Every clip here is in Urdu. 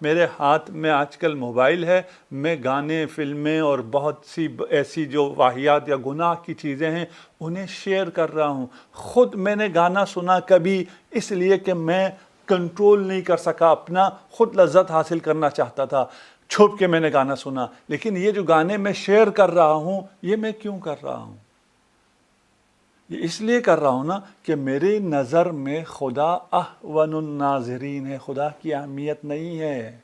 میرے ہاتھ میں آج کل موبائل ہے، میں گانے، فلمیں اور بہت سی ایسی جو واہیات یا گناہ کی چیزیں ہیں انہیں شیئر کر رہا ہوں۔ خود میں نے گانا سنا کبھی اس لیے کہ میں کنٹرول نہیں کر سکا، اپنا خود لذت حاصل کرنا چاہتا تھا، چھپ کے میں نے گانا سنا۔ لیکن یہ جو گانے میں شیئر کر رہا ہوں یہ میں کیوں کر رہا ہوں؟ یہ اس لیے کر رہا ہوں نا کہ میری نظر میں خدا احون الناظرین ہے، خدا کی اہمیت نہیں ہے۔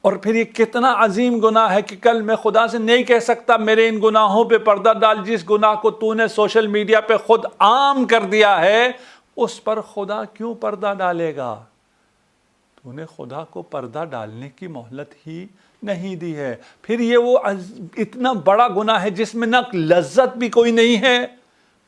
اور پھر یہ کتنا عظیم گناہ ہے کہ کل میں خدا سے نہیں کہہ سکتا میرے ان گناہوں پہ پردہ ڈال، جس گناہ کو تو نے سوشل میڈیا پہ خود عام کر دیا ہے اس پر خدا کیوں پردہ ڈالے گا؟ تو نے خدا کو پردہ ڈالنے کی مہلت ہی نہیں دی ہے۔ پھر یہ وہ اتنا بڑا گناہ ہے جس میں نہ لذت بھی کوئی نہیں ہے،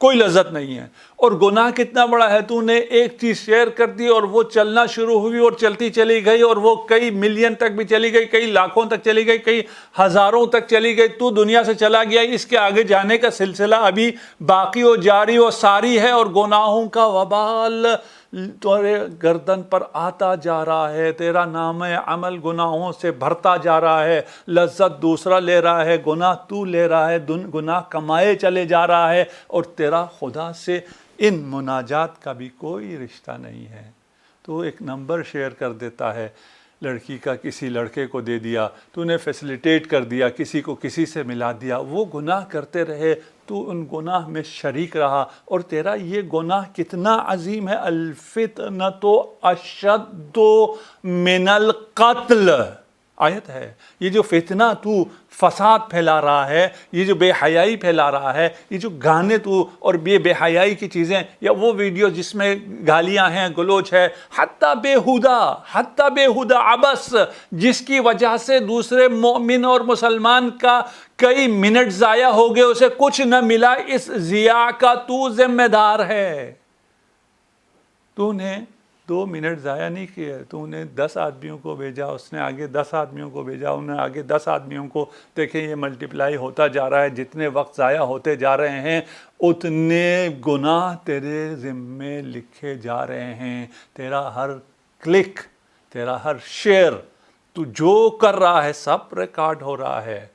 کوئی لذت نہیں ہے۔ اور گناہ کتنا بڑا ہے، تو نے ایک چیز شیئر کر دی اور وہ چلنا شروع ہوئی اور چلتی چلی گئی، اور وہ کئی ملین تک بھی چلی گئی، کئی لاکھوں تک چلی گئی، کئی ہزاروں تک چلی گئی، تو دنیا سے چلا گیا۔ اس کے آگے جانے کا سلسلہ ابھی باقی و جاری و ساری ہے، اور گناہوں کا وبال تیرے گردن پر آتا جا رہا ہے، تیرا نام عمل گناہوں سے بھرتا جا رہا ہے، لذت دوسرا لے رہا ہے، گناہ تو لے رہا ہے، گناہ کمائے چلے جا رہا ہے، اور تیرا خدا سے ان مناجات کا بھی کوئی رشتہ نہیں ہے۔ تو ایک نمبر شیئر کر دیتا ہے لڑکی کا، کسی لڑکے کو دے دیا، تو نے فیسیلیٹیٹ کر دیا، کسی کو کسی سے ملا دیا، وہ گناہ کرتے رہے، تو ان گناہ میں شریک رہا، اور تیرا یہ گناہ کتنا عظیم ہے۔ الفتنۃ اشد من القتل آیت ہے۔ یہ جو فتنہ تو فساد پھیلا رہا ہے، یہ جو بے حیائی پھیلا رہا ہے، یہ جو گانے تو اور بے حیائی کی چیزیں، یا وہ ویڈیو جس میں گالیاں ہیں، گلوچ ہے، حتیٰ بے ہودہ عبث، جس کی وجہ سے دوسرے مومن اور مسلمان کا کئی منٹ ضائع ہو گئے، اسے کچھ نہ ملا، اس ضیاع کا تو ذمہ دار ہے۔ تو نے 2 منٹ ضائع نہیں کیے، تو نے 10 آدمیوں کو بھیجا، اس نے آگے 10 آدمیوں کو بھیجا، انہیں آگے 10 آدمیوں کو، دیکھیں یہ ملٹیپلائی ہوتا جا رہا ہے، جتنے وقت ضائع ہوتے جا رہے ہیں اتنے گناہ تیرے ذمے لکھے جا رہے ہیں۔ تیرا ہر کلک، تیرا ہر شیئر، تو جو کر رہا ہے سب ریکارڈ ہو رہا ہے۔